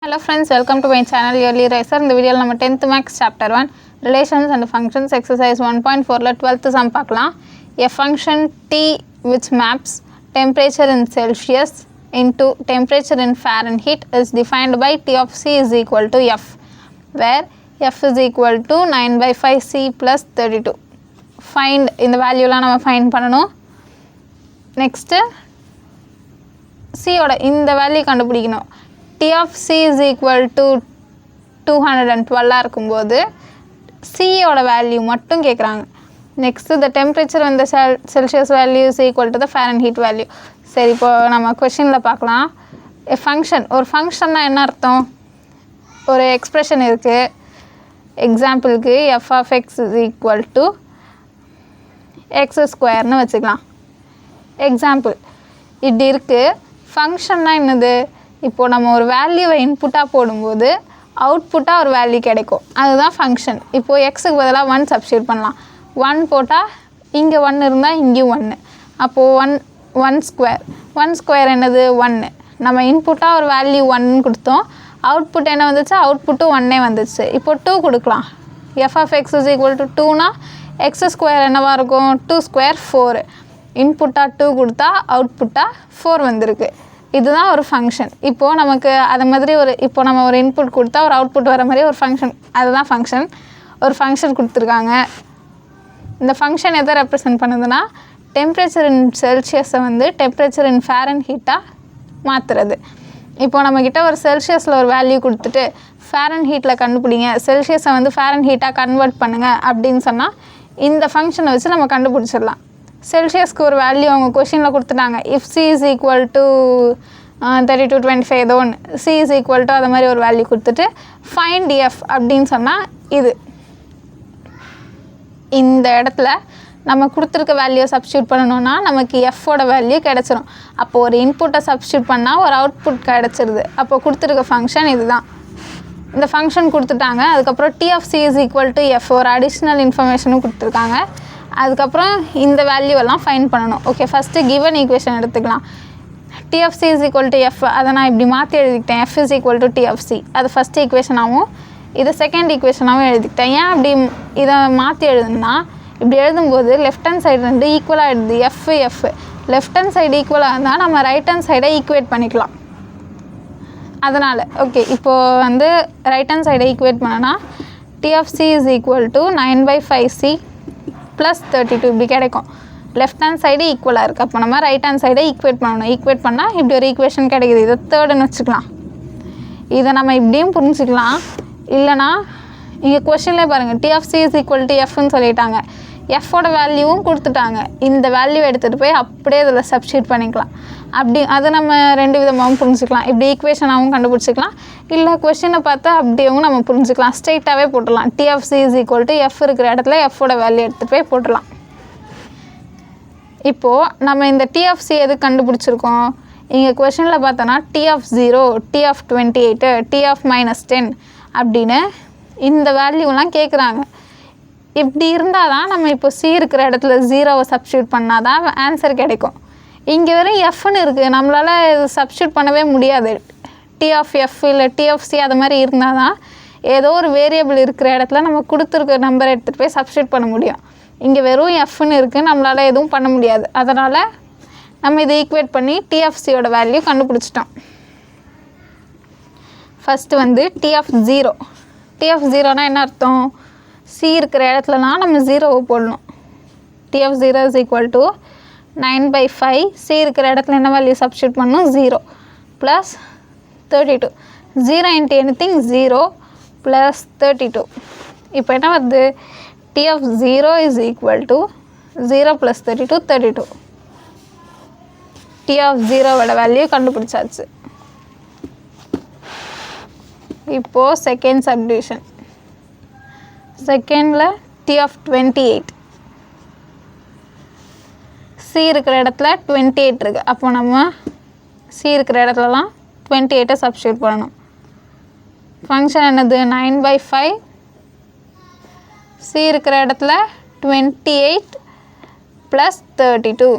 Hello friends, welcome to my channel Yearly Racer. In the video நம்ம 10th max chapter 1 relations and functions exercise 1.4 ல 12th sum பார்க்கலாம். A function t which maps temperature in Celsius into temperature in Fahrenheit is defined by t of c is equal to f, where f is equal to 9 by 5 c plus 32. Find இந்த வேல்யூலாம் நம்ம find பண்ணணும். Next c ஓட இந்த value கண்டுபிடிக்கணும். t of c is equal to 212 இருக்கும்போது c ஓட value மட்டும் கேட்குறாங்க. Next the temperature when the Celsius value is equal to the Fahrenheit value. சரி, இப்போ நம்ம கொஷினில் பார்க்கலாம். ஒரு ஃபங்க்ஷன்னா என்ன அர்த்தம்? ஒரு எக்ஸ்ப்ரெஷன் இருக்குது. எக்ஸாம்பிளுக்கு f of x is equal to x ஸ்கொயர்னு வச்சுக்கலாம். எக்ஸாம்பிள் இப்படி இருக்குது. ஃபங்க்ஷன்னா என்னது? இப்போது நம்ம ஒரு வேல்யூவை இன்புட்டாக போடும்போது அவுட்புட்டாக ஒரு வேல்யூ கிடைக்கும், அதுதான் ஃபங்க்ஷன். இப்போது எக்ஸுக்கு பதிலாக 1 சப்ஸ்டியூட் பண்ணலாம். 1 போட்டால் இங்கே 1 இருந்தால் இங்கேயும் 1. அப்போது ஒன் ஸ்கொயர் என்னது? 1. நம்ம இன்புட்டாக ஒரு வேல்யூ 1 கொடுத்தோம், அவுட்புட் என்ன வந்துச்சு? அவுட்புட்டு 1 வந்துச்சு. இப்போது 2 கொடுக்கலாம். f of x is equal to 2னா எக்ஸ் ஸ்கொயர் என்னவாக இருக்கும்? 2 ஸ்கொயர் 4. இன்புட்டாக 2 கொடுத்தா அவுட்புட்டாக 4 வந்திருக்கு. இதுதான் ஒரு ஃபங்க்ஷன். இப்போது நமக்கு அது மாதிரி இப்போ நம்ம ஒரு இன்புட் கொடுத்தா ஒரு அவுட்புட் வர மாதிரி ஒரு ஃபங்க்ஷன், அதுதான் ஃபங்க்ஷன். ஒரு ஃபங்க்ஷன் கொடுத்துருக்காங்க. இந்த ஃபங்க்ஷன் எதை ரெப்ரசன்ட் பண்ணுதுன்னா டெம்பரேச்சர் இன் செல்சியஸை டெம்பரேச்சர் இன் ஃபேரன்ஹீட்டாக மாற்றுறது. இப்போது நம்மக்கிட்ட ஒரு செல்சியஸில் ஒரு வேல்யூ கொடுத்துட்டு ஃபேரன்ஹீட்டில் கண்டுபிடிங்க, செல்சியஸை ஃபேரன்ஹீட்டாக கன்வெர்ட் பண்ணுங்கள் அப்படின்னு சொன்னால் இந்த ஃபங்க்ஷனை வச்சு நம்ம கண்டுபிடிச்சிடலாம். செல்சியஸ்க்கு ஒரு வேல்யூ அவங்க கொஷினில் கொடுத்துட்டாங்க. If C is equal to 3225 ஏதோ ஒன்று, சி இஸ் ஈக்குவல் டு அது மாதிரி ஒரு வேல்யூ கொடுத்துட்டு ஃபைண்ட் எஃப் அப்படின்னு சொன்னால் இந்த இடத்துல நம்ம கொடுத்துருக்க வேல்யூவை சப்ஸ்டியூட் பண்ணணுன்னா நமக்கு எஃப்போட வேல்யூ கிடச்சிரும். அப்போது ஒரு இன்புட்டை சப்ஸ்டியூட் பண்ணால் ஒரு அவுட்புட் கிடச்சிருது. அப்போது கொடுத்துருக்க ஃபங்க்ஷன் இதுதான். இந்த ஃபங்க்ஷன் கொடுத்துட்டாங்க. அதுக்கப்புறம் T of C is equal to F ஒரு அடிஷ்னல் இன்ஃபர்மேஷனும் கொடுத்துருக்காங்க. அதுக்கப்புறம் இந்த வேல்யூவெல்லாம் ஃபைண்ட் பண்ணணும். ஓகே, ஃபஸ்ட்டு கிவன் ஈக்குவேஷன் எடுத்துக்கலாம். T of C is equal to F, அதை நான் இப்படி மாற்றி எழுதிக்கிட்டேன். F is equal to T of C, அது ஃபஸ்ட் ஈக்குவேஷனாகவும் இதை செகண்ட் ஈக்குவேஷனாகவும் எழுதிக்கிட்டேன். ஏன் அப்படி இதை மாற்றி எழுதுனா, இப்படி எழுதும்போது லெஃப்ட் ஹேண்ட் சைடு ஈக்குவலாக எழுது. எஃப் லெஃப்ட் ஹேண்ட் சைடு ஈக்குவலாக இருந்தால் நம்ம ரைட் ஹேண்ட் சைடை ஈக்குவேட் பண்ணிக்கலாம். அதனால் ஓகே, இப்போது ரைட் ஹேண்ட் சைடை ஈக்குவேட் பண்ணனா T of C is equal to 9 by 5c plus 32 இப்படி கிடைக்கும். லெஃப்ட் ஹேண்ட் சைடு ஈக்குவலாக இருக்குது. அப்போ நம்ம ரைட் ஹேண்ட் சைடை ஈக்குவேட் பண்ணணும். ஈக்குவேட் பண்ணால் இப்படி ஒரு ஈக்குவேஷன் கிடைக்குது. இதை தேர்டுன்னு வச்சுக்கலாம். இதை நம்ம இப்படியும் புரிஞ்சுக்கலாம். இல்லைனா இங்கே கொஷின்லேயே பாருங்கள், T of C is equal to எஃப்னு சொல்லிட்டாங்க. எஃப்போட வேல்யூவும் கொடுத்துட்டாங்க. இந்த வேல்யூ எடுத்துகிட்டு போய் அப்படியே இதில் சப்ஸ்டியூட் பண்ணிக்கலாம். அப்படி அதை நம்ம ரெண்டு விதமாகவும் புரிஞ்சுக்கலாம். இப்படி ஈக்குவேஷனாகவும் கண்டுபிடிச்சிக்கலாம், இல்லை கொஷினை பார்த்தா அப்படியும் நம்ம புரிஞ்சுக்கலாம். ஸ்ட்ரெயிட்டாகவே போட்டுடலாம். T of C is equal to F இருக்கிற இடத்துல எஃப்போட வேல்யூ எடுத்துகிட்டு போய் போட்டுடலாம். இப்போது நம்ம இந்த டி ஆஃப் சி எது கண்டுபிடிச்சிருக்கோம்? இங்கே கொஷினில் பார்த்தோன்னா T of 0, T of 28, T of -10 அப்படின்னு இந்த வேல்யூலாம் கேட்குறாங்க. இப்படி இருந்தால் தான் நம்ம இப்போ சி இருக்கிற இடத்துல 0வை சப்ஸ்டியூட் பண்ணால் தான் ஆன்சர் கிடைக்கும். இங்கே வெறும் எஃப்னு இருக்குது, நம்மளால் இது சப்ஸ்டியூட் பண்ணவே முடியாது. டி ஆஃப் எஃப் இல்லை டி ஆஃப் சி அது மாதிரி இருந்தால் தான் ஏதோ ஒரு வேரியபிள் இருக்கிற இடத்துல நம்ம கொடுத்துருக்க நம்பரை எடுத்துகிட்டு போய் சப்ஸ்டியூட் பண்ண முடியும். இங்கே வெறும் எஃப்னு இருக்குது, நம்மளால் எதுவும் பண்ண முடியாது. அதனால் நம்ம இதை ஈக்குவேட் பண்ணி டி ஆஃப் சியோட வேல்யூ கண்டுபிடிச்சிட்டோம். First T of 0. T of 0னா என்ன அர்த்தம்? சி இருக்கிற இடத்துலலாம் நம்ம 0வை போடணும். T of 0 is equal to 9 by 5, C இருக்கிற இடத்துல என்ன வேல்யூ சப்ஸ்டியூட் பண்ணணும்? 0 ப்ளஸ் 32. 0 into anything 0 plus 32. இப்போ என்ன வருது? T of 0 is equal to 0 plus 32 32. T of 0வோட வேல்யூ கண்டுபிடிச்சாச்சு. இப்போது செகண்ட் சப்டிவிஷன். செகண்டில் டி ஆஃப் 28, சி இருக்கிற இடத்துல 28 இருக்குது. அப்போ நம்ம சி இருக்கிற இடத்துலலாம் 28 சப்ஸ்டியூட் பண்ணணும். ஃபங்க்ஷன் என்னது? 9 by 5, சி இருக்கிற இடத்துல 28 ப்ளஸ் 32.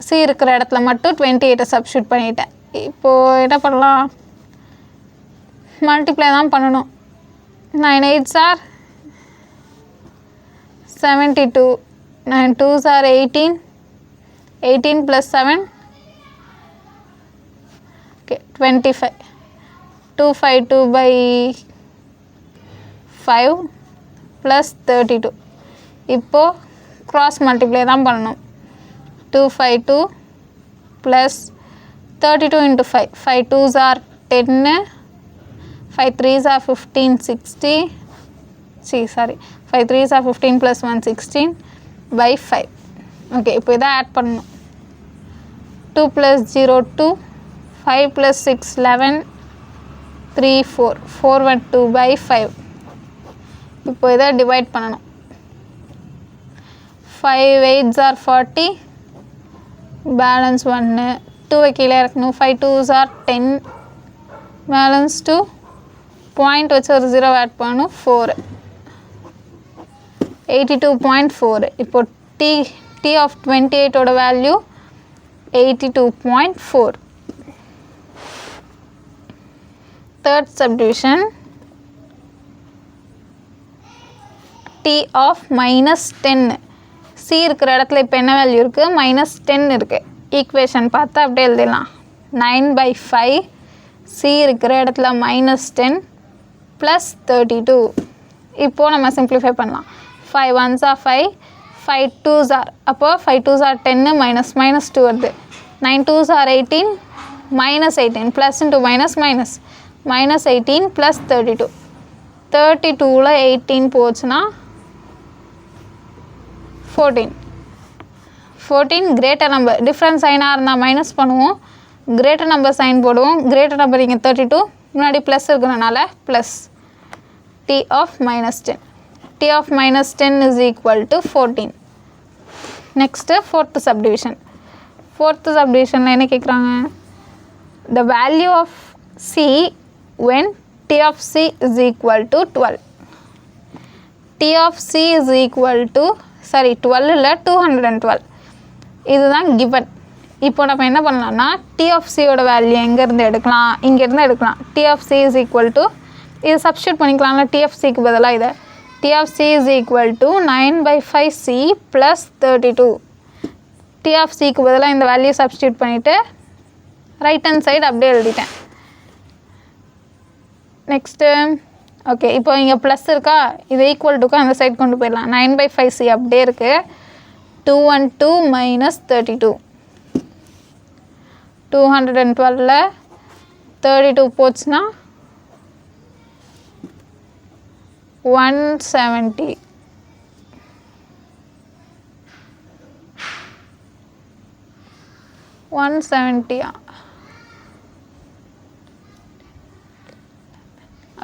சி இருக்கிற இடத்துல மட்டும் 28 சப்ஸ்டியூட் பண்ணிட்டேன். இப்போது என்ன பண்ணலாம்? மல்டிப்ளை தான் பண்ணணும். 9 8s are 72, 9 2s are 18, 18 plus 7 okay 25, 252 by 5 plus 32. இப்போ cross multiply தான் பண்ணணும். 252 plus 32 into 5, 5 2s are 10, 5 3s are 15 60, 5 3s are 15 plus 1 16 by 5. Okay இப்போ இதை ஆட் பண்ணணும். 2 plus 0 2, 5 plus 6 11, 3 4, 4 1 2 by 5. இப்போ இதை டிவைட் பண்ணணும். 5 8s are 40, பேலன்ஸ் 1, 2 கீழே இறக்கணும். 5 2s are 10, பேலன்ஸ் 2, பாயிண்ட் வச்சு ஒரு 0 ஆட் பண்ணணும். 4 82.4. இப்போ t of 28 ஓட value 82.4. Third subdivision t of -10. c இருக்கிற இடத்துல இப்போ என்ன வேல்யூ இருக்குது? -10 இருக்குது. ஈக்குவேஷன் பார்த்தா அப்படியே எழுதிடலாம். 9/5 c இருக்கிற இடத்துல -10 + 32. இப்போது நம்ம சிம்பிளிஃபை பண்ணலாம். 5 1s are 5, 5 2s are, அப்போ 5 2s are 10 minus 2 வருது. 9 2s are 18, -18 plus into minus -18 plus 32. 32ல் 18 போச்சுன்னா 14 கிரேட்டர் நம்பர். டிஃப்ரெண்ட் சைனாக இருந்தால் மைனஸ் பண்ணுவோம், கிரேட்டர் நம்பர் சைன் போடுவோம். கிரேட்டர் நம்பர் இங்கே 32, முன்னாடி ப்ளஸ் இருக்கிறனால plus. t of -10. t of -10 is equal to 14. Next fourth subdivision. Fourth சப்டிவிஷனில் என்ன கேட்குறாங்க? the value of c when t of c is equal to 12. t of c is equal to 12 இல்லை 212. இதுதான் given. இப்போ நம்ம என்ன பண்ணலாம்னா t of c ஓட வேல்யூ எங்கேருந்து எடுக்கலாம்? இங்கேருந்து எடுக்கலாம். t of c is equal to, இது சப்ஸ்டியூட் பண்ணிக்கலாம்ல t of cக்கு பதிலாக இதை. t of c is equal to 9/5c plus 32. t of cக்கு பதிலாக இந்த வேல்யூ சப்ஸ்டியூட் பண்ணிவிட்டு ரைட் ஹேண்ட் சைடு அப்படியே எழுதிட்டேன். நெக்ஸ்ட்டு ஓகே இப்போ இங்கே ப்ளஸ் இருக்கா, இது ஈக்குவல் டுக்கு அந்த சைடு கொண்டு போயிடலாம். 9/5c அப்படியே இருக்குது. 212 minus 32. 212ல் 32 போச்சுன்னா 170.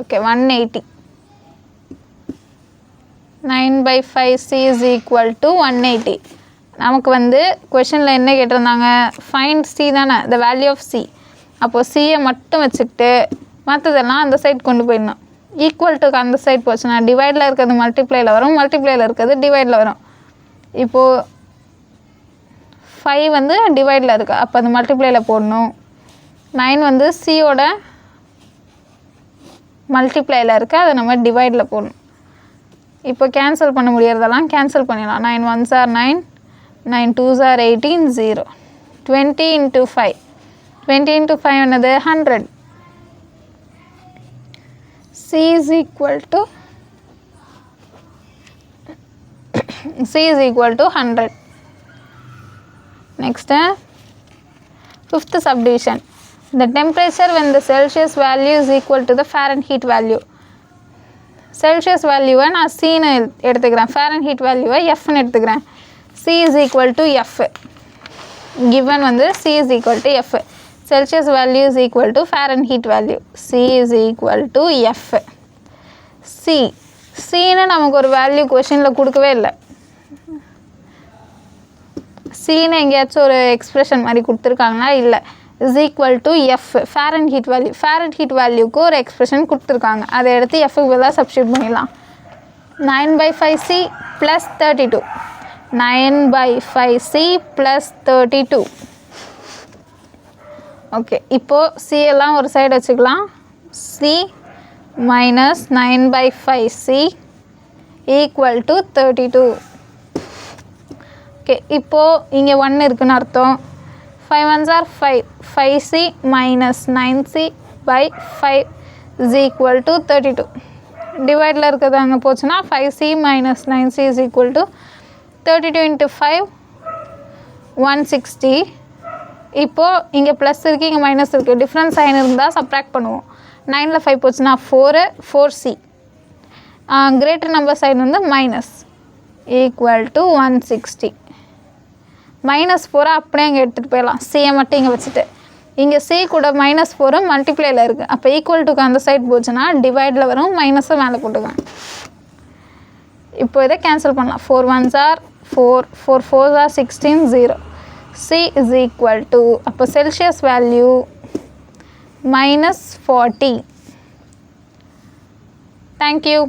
Okay 180. 9/5c is equal to 180. நமக்கு வந்து கொஷனில் என்ன கேட்டிருந்தாங்க? ஃபைண்ட் c தானே, the value of c. அப்போது c-யை மட்டும் வச்சுக்கிட்டு மற்றதெல்லாம் அந்த சைட் கொண்டு போயிடணும். ஈக்குவல் டுக்கு அந்த சைட் போச்சுன்னா டிவைடில் இருக்கிறது மல்டிப்ளையில் வரும், மல்டிப்ளையில் இருக்கிறது டிவைடில் வரும். இப்போது 5 வந்து டிவைடில் இருக்குது, அப்போ அது மல்டிப்ளையில் போடணும். 9 வந்து c-யோட மல்டிப்ளையில் இருக்குது, அதை நம்ம டிவைடில் போடணும். இப்போ கேன்சல் பண்ண முடியறதெல்லாம் கேன்சல் பண்ணிடலாம். 9 1s are 9, 9 2s are 18, 0. 20 into 5. 20 into 5 என்னது? 100. c is equal to 100. Next, fifth subdivision. The temperature when the Celsius value is equal to the Fahrenheit value. Celsius வேல்யூவை நான் சின்னு எடுத்துக்கிறேன், ஃபேரன்ஹீட் வேல்யூவை எஃப்னு எடுத்துக்கிறேன். c is equal to f. Given வந்து c is equal to f. Celsius value is equal to Fahrenheit value. c is equal to f. cன்னு நமக்கு ஒரு value கொஷனில் கொடுக்கவே இல்லை. cன்னு எங்கேயாச்சும் ஒரு எக்ஸ்ப்ரெஷன் மாதிரி கொடுத்துருக்காங்கன்னா இல்லை. is equal to f Fahrenheit value. Fahrenheit வேல்யூக்கு ஒரு எக்ஸ்ப்ரெஷன் கொடுத்துருக்காங்க, அதை எடுத்து எஃப்க்கு பதிலாக சப்ஸ்டியூட் பண்ணிடலாம். 9/5c plus 32. 9/5c plus 32. Okay, இப்போது c எல்லாம் ஒரு சைடு வச்சுக்கலாம். c minus 9/5c equal to 32. Okay, இப்போது இங்கே 1 இருக்குன்னு அர்த்தம். 5 ones are 5. 5c minus 9c/5 is equal to 32. டிவைடில் இருக்கிறது அங்கே போச்சுன்னா 5c minus 9c is equal to 32 into 5 160. இப்போது இங்கே ப்ளஸ் இருக்குது, இங்கே மைனஸ் இருக்குது. டிஃப்ரெண்ட் சைன் இருந்தால் சப்ராக்ட் பண்ணுவோம். 9ல் 5 போச்சுன்னா 4c. கிரேட்டர் நம்பர் சைன் வந்து மைனஸ் ஈக்குவல் டு 160. -4 அப்படியே அங்கே எடுத்துகிட்டு போயிடலாம். சியை மட்டும் இங்கே வச்சுட்டு இங்கே சி கூட -4 மல்டிப்ளேயில் இருக்குது. அப்போ ஈக்குவல் டுக்கு அந்த சைட் போச்சுன்னா டிவைடில் வரும், மைனஸை மேலே போட்டுக்குவேன். இப்போ இதை கேன்சல் பண்ணலாம். 4 ones are 4, 4 4s are 16, 0. C is equal to, அப்போ செல்சியஸ் வேல்யூ -40. Thank you.